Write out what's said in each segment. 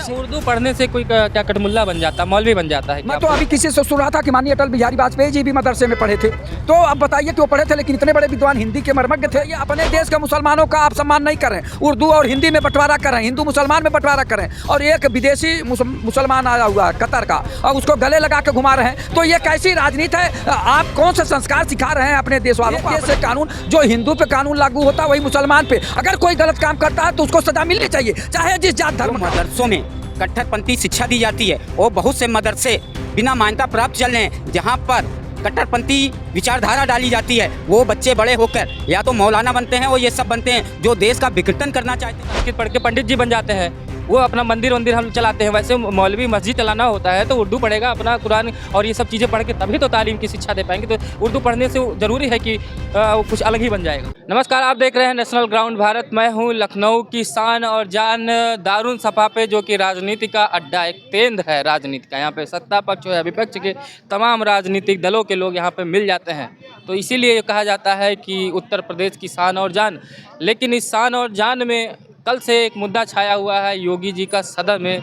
से। उर्दू पढ़ने से कोई क्या कटमुल्ला बन जाता, मौलवी बन जाता है? मैं तो अभी किसी से सुन रहा था कि माननीय अटल बिहारी वाजपेयी जी भी मदरसे में पढ़े थे। तो अब बताइए कि वो पढ़े थे लेकिन इतने बड़े विद्वान हिंदी के मर्मज्ञ थे। ये अपने देश के मुसलमानों का आप सम्मान नहीं करें, उर्दू और हिंदी में बंटवारा करें, हिंदू मुसलमान में बंटवारा करें, और एक विदेशी मुसलमान आया हुआ है कतर का और उसको गले लगा के घुमा रहे हैं। तो ये कैसी राजनीति है? आप कौन से संस्कार सिखा रहे हैं अपने देश वालों को? ऐसे कानून जो हिंदू पे कानून लागू होता है वही मुसलमान पे, अगर कोई गलत काम करता है तो उसको सजा मिलनी चाहिए, चाहे जिस जात धर्म का। मदरसों में कट्टरपंथी शिक्षा दी जाती है और बहुत से मदरसे बिना मान्यता प्राप्त चल रहे हैं जहाँ पर कट्टरपंथी विचारधारा डाली जाती है। वो बच्चे बड़े होकर या तो मौलाना बनते हैं और ये सब बनते हैं जो देश का विघटन करना चाहते हैं। संस्कृत पढ़ के पंडित जी बन जाते हैं, वो अपना मंदिर हम चलाते हैं। वैसे मौलवी मस्जिद चलाना होता है तो उर्दू पढ़ेगा, अपना कुरान और ये सब चीज़ें पढ़ के तभी तो तालीम की शिक्षा दे पाएंगे। तो उर्दू पढ़ने से ज़रूरी है कि कुछ अलग ही बन जाएगा। नमस्कार, आप देख रहे हैं नेशनल ग्राउंड भारत। मैं हूँ लखनऊ की शान और जान दारुल सफा पे, जो कि राजनीति का अड्डा, एक केंद्र है राजनीति का। यहाँ पे सत्ता पक्ष या विपक्ष के तमाम राजनीतिक दलों के लोग यहाँ पे मिल जाते हैं। तो इसीलिए कहा जाता है कि उत्तर प्रदेश की शान और जान। लेकिन इस शान और जान में कल से एक मुद्दा छाया हुआ है योगी जी का सदन में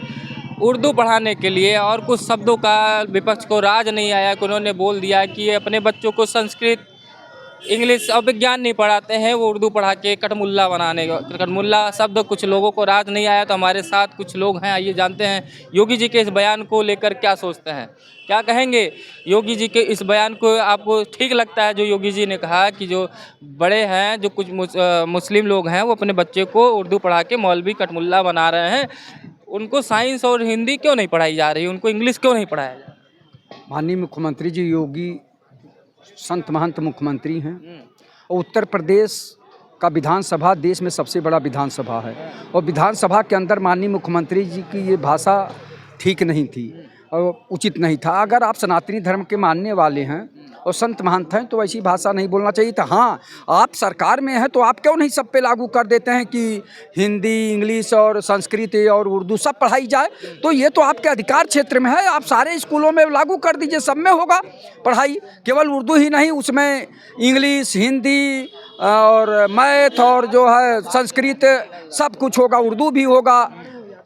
उर्दू पढ़ाने के लिए, और कुछ शब्दों का विपक्ष को राज नहीं आया कि उन्होंने बोल दिया कि अपने बच्चों को संस्कृत, इंग्लिश और विज्ञान नहीं पढ़ाते हैं, वो उर्दू पढ़ा के कटमुल्ला बनाने का। कटमुल्ला शब्द कुछ लोगों को राज नहीं आया। तो हमारे साथ कुछ लोग हैं, आइए जानते हैं योगी जी के इस बयान को लेकर क्या सोचते हैं, क्या कहेंगे योगी जी के इस बयान को। आपको ठीक लगता है जो योगी जी ने कहा कि जो बड़े हैं, जो कुछ मुस्लिम लोग हैं, वो अपने बच्चे को उर्दू पढ़ा के मौलवी कटमुल्ला बना रहे हैं? उनको साइंस और हिंदी क्यों नहीं पढ़ाई जा रही, उनको इंग्लिश क्यों नहीं पढ़ाया जा रहा? माननीय मुख्यमंत्री जी योगी संत महंत मुख्यमंत्री हैं और उत्तर प्रदेश का विधानसभा देश में सबसे बड़ा विधानसभा है, और विधानसभा के अंदर माननीय मुख्यमंत्री जी की ये भाषा ठीक नहीं थी और उचित नहीं था। अगर आप सनातनी धर्म के मानने वाले हैं और संत महंत हैं तो ऐसी भाषा नहीं बोलना चाहिए था। हाँ, आप सरकार में हैं तो आप क्यों नहीं सब पे लागू कर देते हैं कि हिंदी, इंग्लिश और संस्कृत और उर्दू सब पढ़ाई जाए? तो ये तो आपके अधिकार क्षेत्र में है, आप सारे स्कूलों में लागू कर दीजिए, सब में होगा पढ़ाई। केवल उर्दू ही नहीं, उसमें इंग्लिश, हिंदी और मैथ और जो है संस्कृत सब कुछ होगा, उर्दू भी होगा,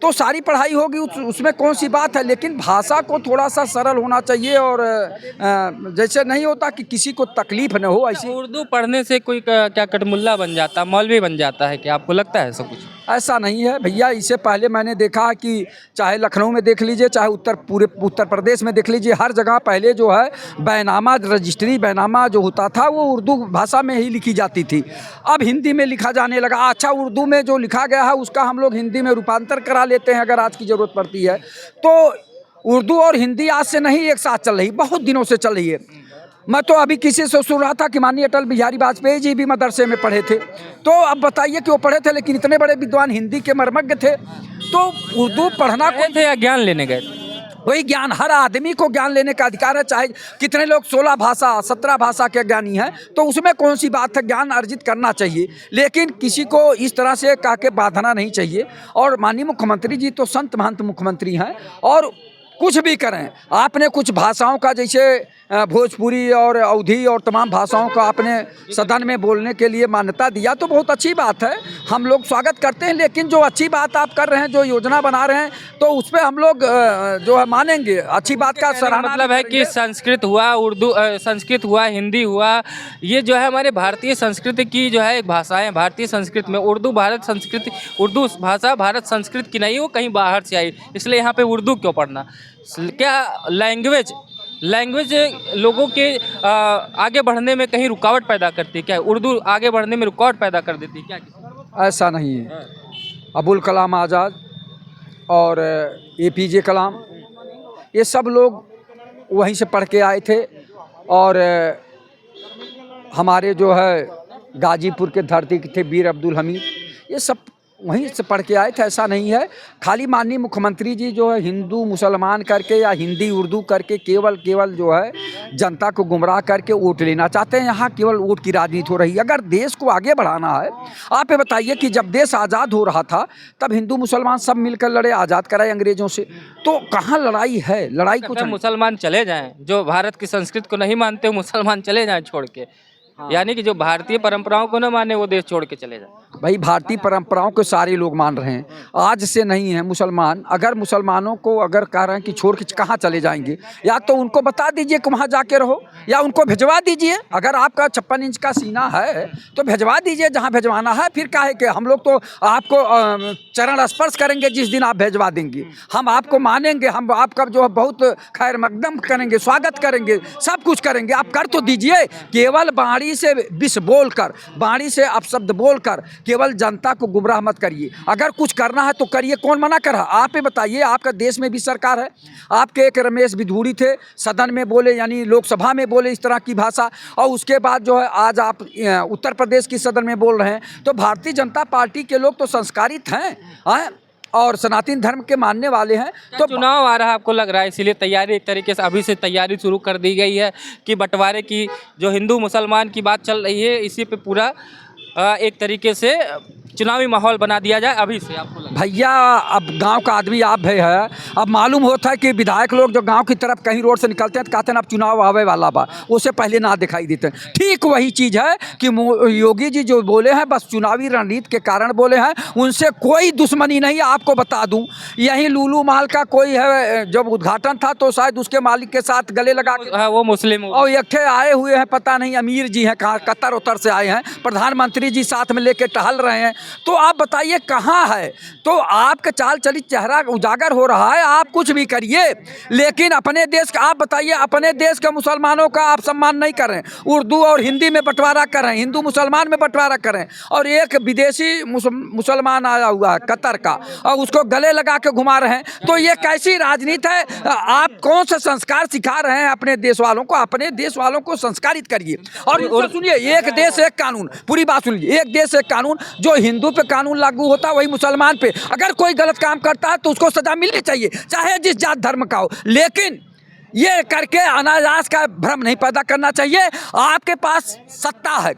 तो सारी पढ़ाई होगी, उसमें कौन सी बात है। लेकिन भाषा को थोड़ा सा सरल होना चाहिए, और जैसे नहीं होता कि किसी को तकलीफ न हो ऐसी। उर्दू पढ़ने से कोई क्या कटमुल्ला बन जाता, मौलवी बन जाता है? क्या आपको लगता है सब कुछ? ऐसा नहीं है भैया। इससे पहले मैंने देखा कि चाहे लखनऊ में देख लीजिए, चाहे पूरे उत्तर प्रदेश में देख लीजिए, हर जगह पहले जो है बैनामा, रजिस्ट्री बैनामा जो होता था वो उर्दू भाषा में ही लिखी जाती थी। अब हिंदी में लिखा जाने लगा। अच्छा, उर्दू में जो लिखा गया है उसका हम लोग हिंदी में रूपांतर करा लेते हैं अगर आज की ज़रूरत पड़ती है। तो उर्दू और हिंदी आज से नहीं एक साथ चल रही, बहुत दिनों से चल रही है। मैं तो अभी किसी से सुन रहा था कि माननीय अटल बिहारी वाजपेयी जी भी मदरसे में पढ़े थे। तो अब बताइए कि वो पढ़े थे लेकिन इतने बड़े विद्वान हिंदी के मर्मज्ञ थे। तो उर्दू पढ़ना गए थे या ज्ञान लेने गए थे? वही ज्ञान, हर आदमी को ज्ञान लेने का अधिकार है, चाहे कितने लोग 16 भाषा 17 भाषा के ज्ञानी हैं, तो उसमें कौन सी बात है, ज्ञान अर्जित करना चाहिए। लेकिन किसी को इस तरह से कह के बांधना नहीं चाहिए। और माननीय मुख्यमंत्री जी तो संत महंत मुख्यमंत्री हैं, और कुछ भी करें। आपने कुछ भाषाओं का, जैसे भोजपुरी और अवधी और तमाम भाषाओं का आपने सदन में बोलने के लिए मान्यता दिया, तो बहुत अच्छी बात है, हम लोग स्वागत करते हैं। लेकिन जो अच्छी बात आप कर रहे हैं, जो योजना बना रहे हैं, तो उस पर हम लोग जो है मानेंगे। अच्छी बात का सराहना मतलब है कि संस्कृत हुआ, उर्दू, संस्कृत हुआ, हिंदी हुआ, ये जो है हमारे भारतीय संस्कृति की जो है एक भाषा है। भारतीय संस्कृति में उर्दू, भारत संस्कृति, उर्दू भाषा भारत संस्कृति की नहीं, वो कहीं बाहर से आई, इसलिए यहाँ पे उर्दू क्यों पढ़ना? क्या लैंग्वेज लोगों के आगे बढ़ने में कहीं रुकावट पैदा करती है? क्या उर्दू आगे बढ़ने में रुकावट पैदा कर देती है क्या? ऐसा नहीं है। अबुल कलाम आज़ाद और APJ कलाम, ये सब लोग वहीं से पढ़ के आए थे, और हमारे जो है गाजीपुर के धरती के थे वीर अब्दुल हमीद, ये सब वहीं से पढ़ के आए थे। ऐसा नहीं है खाली माननीय मुख्यमंत्री जी जो है हिंदू मुसलमान करके या हिंदी उर्दू करके केवल जो है जनता को गुमराह करके वोट लेना चाहते हैं। यहाँ केवल वोट की राजनीति हो रही है। अगर देश को आगे बढ़ाना है, आप ये बताइए कि जब देश आज़ाद हो रहा था तब हिंदू मुसलमान सब मिलकर लड़े, आज़ाद कराए अंग्रेजों से। तो कहाँ लड़ाई है? लड़ाई कुछ मुसलमान चले जाएं, जो भारत की संस्कृति को नहीं मानते मुसलमान चले जाएं छोड़ के, यानी कि जो भारतीय परंपराओं को न माने वो देश छोड़ के चले जाएं। भाई भारतीय परंपराओं को सारे लोग मान रहे हैं, आज से नहीं है। मुसलमान अगर मुसलमानों को अगर कह रहे हैं कि छोड़ के कहाँ चले जाएंगे, या तो उनको बता दीजिए कि वहाँ जाके रहो, या उनको भिजवा दीजिए। अगर आपका 56 इंच का सीना है तो भिजवा दीजिए जहाँ भिजवाना है। फिर काहे कि हम लोग तो आपको चरण स्पर्श करेंगे जिस दिन आप भिजवा देंगे, हम आपको मानेंगे, हम आपका जो है बहुत खैर मकदम करेंगे, स्वागत करेंगे, सब कुछ करेंगे। आप कर तो दीजिए। केवल बाणी से विष बोलकर, बाणी से अपशब्द बोलकर केवल जनता को गुमराह मत करिए। अगर कुछ करना है तो करिए, कौन मना कर रहा? आप ही बताइए। आपका देश में भी सरकार है, आपके एक रमेश बिधूड़ी थे, सदन में बोले, यानी लोकसभा में बोले इस तरह की भाषा, और उसके बाद जो है आज आप उत्तर प्रदेश की सदन में बोल रहे हैं। तो भारतीय जनता पार्टी के लोग तो संस्कारित हैं और सनातन धर्म के मानने वाले हैं। तो चुनाव आ रहा है, आपको लग रहा है इसीलिए तैयारी एक तरीके से अभी से तैयारी शुरू कर दी गई है कि बंटवारे की जो हिंदू मुसलमान की बात चल रही है, इसी पे पूरा एक तरीके से चुनावी माहौल बना दिया जाए अभी से? आपको भैया अब गांव का आदमी आप भी है, अब मालूम होता है कि विधायक लोग जो गांव की तरफ कहीं रोड से निकलते हैं तो कहते हैं अब चुनाव आवे वाला बा, उससे पहले ना दिखाई देते हैं। ठीक वही चीज़ है कि योगी जी जो बोले हैं बस चुनावी रणनीति के कारण बोले हैं, उनसे कोई दुश्मनी नहीं। आपको बता दूं, यही लूलू माल का कोई है, जब उद्घाटन था तो शायद उसके मालिक के साथ गले लगा के, वो मुस्लिम, और एक आए हुए हैं, पता नहीं अमीर जी हैं, कहाँ कतर उतर से आए हैं, प्रधानमंत्री जी साथ में लेके टहल रहे हैं। तो आप बताइए कहाँ है? तो आपका चाल चलित चेहरा उजागर हो रहा है, आप कुछ भी करिए, लेकिन अपने देश का आप बताइए, अपने देश के मुसलमानों का आप सम्मान नहीं कर रहे हैं, उर्दू और हिंदी में बंटवारा कर रहे हैं, हिंदू मुसलमान में बंटवारा कर रहे हैं, और एक विदेशी मुसलमान आया हुआ है कतर का, और उसको गले लगा के घुमा रहे हैं। तो ये कैसी राजनीति है? आप कौन सा संस्कार सिखा रहे हैं अपने देश वालों को? अपने देश वालों को संस्कारित करिए। और सुनिए, एक देश एक कानून, पूरी बात सुनिए, एक देश एक कानून। जो हिंदू पे कानून लागू होता है वही मुसलमान पे, अगर कोई गलत काम करता है तो उसको सजा मिलनी चाहिए, चाहे जिस जात धर्म का हो। लेकिन ये करके अनायास का भ्रम नहीं पैदा करना चाहिए। आपके पास सत्ता है,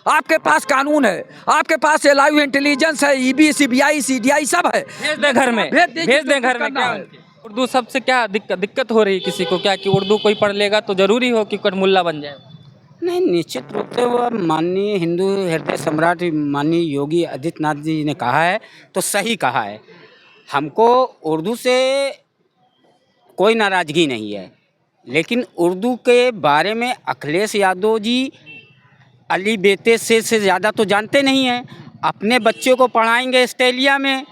आपके पास कानून है, आपके पास लाइव इंटेलिजेंस है, ईबी, सीबीआई, सीडीआई सब है। भेज दे घर में, भेज दे घर में। क्या उर्दू सबसे क्या दिक्कत हो रही है किसी को? क्या कि उर्दू कोई पढ़ लेगा तो जरूरी हो कि कटमुल्ला बन जाए? नहीं, निश्चित रूप से वह माननीय हिंदू हृदय सम्राट माननीय योगी आदित्यनाथ जी ने कहा है तो सही कहा है। हमको उर्दू से कोई नाराज़गी नहीं है, लेकिन उर्दू के बारे में अखिलेश यादव जी अली बेते से ज़्यादा तो जानते नहीं हैं। अपने बच्चों को पढ़ाएंगे ऑस्ट्रेलिया में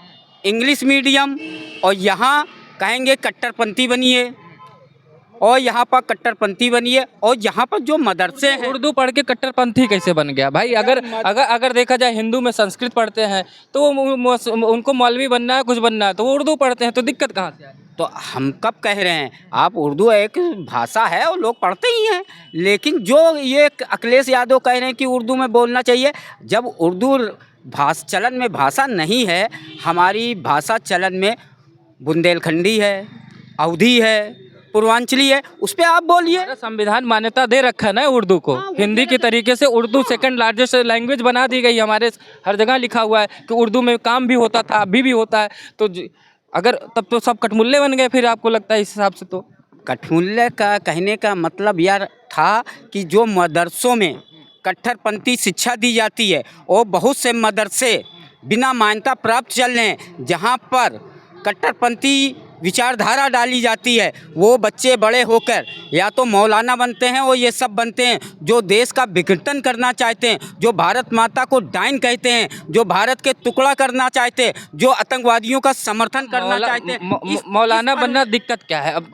इंग्लिश मीडियम, और यहाँ कहेंगे कट्टरपंथी बनिए, और यहाँ पर कट्टरपंथी बनिए, और यहाँ पर जो मदरसे हैं। उर्दू पढ़ के कट्टरपंथी कैसे बन गया भाई? अगर देखा जाए, हिंदू में संस्कृत पढ़ते हैं तो उनको मौलवी बनना है, कुछ बनना है, तो वो उर्दू पढ़ते हैं, तो दिक्कत कहाँ से आई? तो हम कब कह रहे हैं? आप उर्दू एक भाषा है और लोग पढ़ते ही हैं, लेकिन जो ये अखिलेश यादव कह रहे हैं कि उर्दू में बोलना चाहिए, जब उर्दू चलन में भाषा नहीं है। हमारी भाषा चलन में बुंदेलखंडी है, अवधी है, पूर्वांचली है, उस पर आप बोलिए। संविधान मान्यता दे रखा है ना उर्दू को, हिंदी की तरीके से उर्दू सेकंड लार्जेस्ट लैंग्वेज बना दी गई। हमारे हर जगह लिखा हुआ है कि उर्दू में काम भी होता था, अभी भी होता है। तो अगर तब तो सब कठमुल्ले बन गए फिर, आपको लगता है इस हिसाब से? तो कठमुल्ले का कहने का मतलब यह था कि जो मदरसों में कट्टरपंथी शिक्षा दी जाती है, और बहुत से मदरसे बिना मान्यता प्राप्त चल रहे हैं, जहाँ पर कट्टरपंथी विचारधारा डाली जाती है। वो बच्चे बड़े होकर या तो मौलाना बनते हैं और ये सब बनते हैं जो देश का विघटन करना चाहते हैं, जो भारत माता को डाइन कहते हैं, जो भारत के टुकड़ा करना चाहते हैं, जो आतंकवादियों का समर्थन करना चाहते हैं। मौलाना बनना दिक्कत क्या है? अब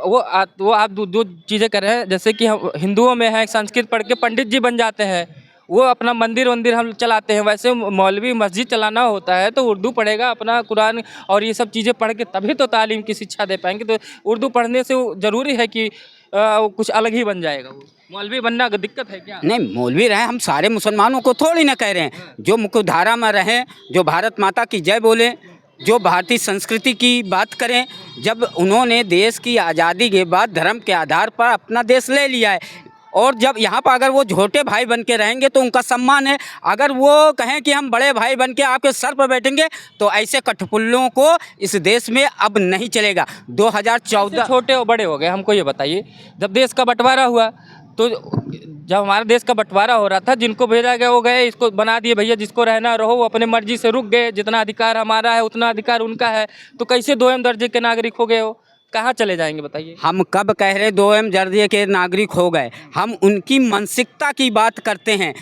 वो आप दो चीज़ें कर रहे हैं, जैसे कि हम हिंदुओं में है संस्कृत पढ़ के पंडित जी बन जाते हैं, वो अपना मंदिर हम चलाते हैं। वैसे मौलवी मस्जिद चलाना होता है तो उर्दू पढ़ेगा, अपना कुरान और ये सब चीज़ें पढ़ के तभी तो तालीम की शिक्षा दे पाएंगे। तो उर्दू पढ़ने से ज़रूरी है कि कुछ अलग ही बन जाएगा? वो मौलवी बनना दिक्कत है क्या? नहीं, मौलवी रहे, हम सारे मुसलमानों को थोड़ी ना कह रहे हैं। जो मुख्य धारा में रहें, जो भारत माता की जय बोलें, जो भारतीय संस्कृति की बात करें। जब उन्होंने देश की आज़ादी के बाद धर्म के आधार पर अपना देश ले लिया है, और जब यहाँ पर अगर वो छोटे भाई बन के रहेंगे तो उनका सम्मान है। अगर वो कहें कि हम बड़े भाई बन के आपके सर पर बैठेंगे तो ऐसे कठपुल्लों को इस देश में अब नहीं चलेगा। 2014 छोटे और बड़े हो गए, हमको ये बताइए, जब देश का बंटवारा हुआ तो जब हमारे देश का बंटवारा हो रहा था, जिनको भेजा गया वो गए, इसको बना दिए भैया जिसको रहना रहो, वो अपने मर्जी से रुक गए, जितना अधिकार हमारा है उतना अधिकार उनका है, तो कैसे 2M दर्जे के नागरिक हो गए हो? कहाँ चले जाएंगे बताइए? हम कब कह रहे 2M दर्जे के नागरिक हो गए? हम उनकी मानसिकता की बात करते हैं।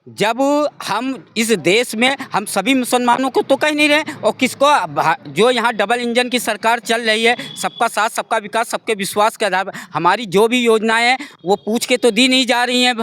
जब हम इस देश में हम सभी मुसलमानों को तो कह नहीं रहे, और किसको जो यहाँ डबल इंजन की सरकार चल रही है, सबका साथ सबका विकास सबके विश्वास के आधार पर हमारी जो भी योजनाएं हैं वो पूछ के तो दी नहीं जा रही हैं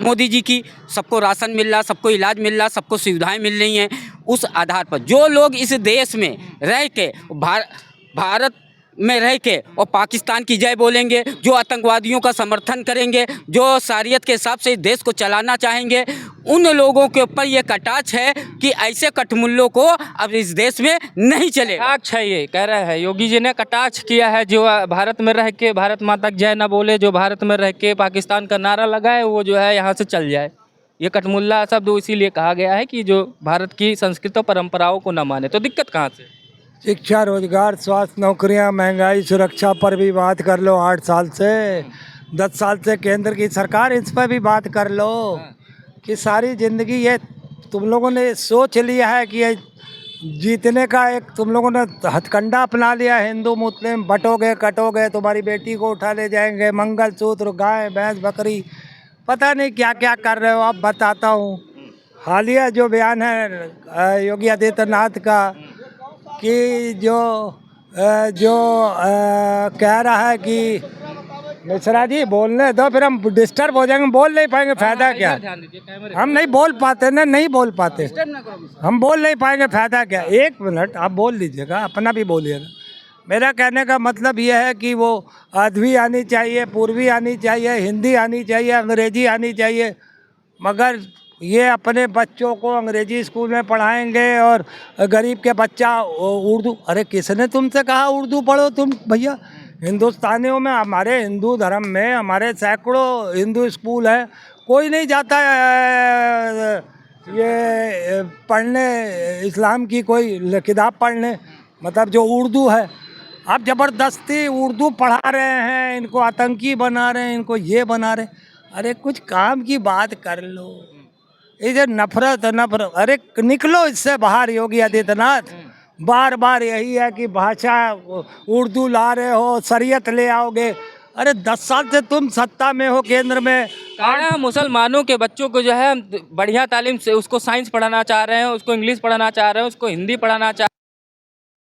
मोदी जी की। सबको राशन मिल रहा, सबको इलाज मिल रहा, सबको सुविधाएं मिल रही हैं। उस आधार पर जो लोग इस देश में रह के भारत में रह के और पाकिस्तान की जय बोलेंगे, जो आतंकवादियों का समर्थन करेंगे, जो शरीयत के हिसाब से देश को चलाना चाहेंगे, उन लोगों के ऊपर ये कटाक्ष है कि ऐसे कठमुल्लों को अब इस देश में नहीं चलेगा। कटाक्ष है, ये कह रहे हैं योगी जी ने कटाक्ष किया है। जो भारत में रह के भारत माता की जय ना बोले, जो भारत में रह के पाकिस्तान का नारा लगाए, वो जो है यहाँ से चल जाए। ये कठमुल्ला शब्द इसीलिए कहा गया है कि जो भारत की संस्कृति और परंपराओं को न माने। तो दिक्कत कहाँ से? शिक्षा, रोजगार, स्वास्थ्य, नौकरियां, महंगाई, सुरक्षा पर भी बात कर लो। 8 साल से 10 साल से केंद्र की सरकार, इस पर भी बात कर लो कि सारी ज़िंदगी ये तुम लोगों ने सोच लिया है कि ये जीतने का एक तुम लोगों ने हथकंडा अपना लिया। हिंदू मुस्लिम बटोगे कटोगे, तुम्हारी बेटी को उठा ले जाएंगे, मंगलसूत्र, गाय भैंस बकरी, पता नहीं क्या क्या कर रहे हो। अब बताता हूँ, हालिया जो बयान है योगी आदित्यनाथ का कि जो कह रहा है कि मिश्रा जी बोलने दो, फिर हम डिस्टर्ब हो जाएंगे, बोल नहीं पाएंगे, फ़ायदा क्या? हम नहीं बोल पाते ना, नहीं बोल पाते, हम बोल नहीं पाएंगे, फ़ायदा क्या? 1 मिनट आप बोल लीजिएगा, अपना भी बोलिएगा। मेरा कहने का मतलब यह है कि वो अदबी आनी चाहिए, पूर्वी आनी चाहिए, हिंदी आनी चाहिए, अंग्रेजी आनी चाहिए, मगर ये अपने बच्चों को अंग्रेजी स्कूल में पढ़ाएंगे और गरीब के बच्चा उर्दू। अरे किसने तुमसे कहा उर्दू पढ़ो तुम भैया? हिंदुस्तानियों में, हमारे हिंदू धर्म में हमारे सैकड़ों हिंदू स्कूल हैं, कोई नहीं जाता ये पढ़ने, इस्लाम की कोई किताब पढ़ने, मतलब जो उर्दू है। आप ज़बरदस्ती उर्दू पढ़ा रहे हैं, इनको आतंकी बना रहे हैं, इनको ये बना रहे हैं। अरे कुछ काम की बात कर लो। ये जो नफरत, अरे निकलो इससे बाहर योगी आदित्यनाथ। बार बार यही है कि भाषा उर्दू ला रहे हो, शरीयत ले आओगे। अरे 10 साल से तुम सत्ता में हो केंद्र में। कहना मुसलमानों के बच्चों को जो है बढ़िया तालीम से उसको साइंस पढ़ाना चाह रहे हैं, उसको इंग्लिश पढ़ाना चाह रहे हैं, उसको हिंदी पढ़ाना चाह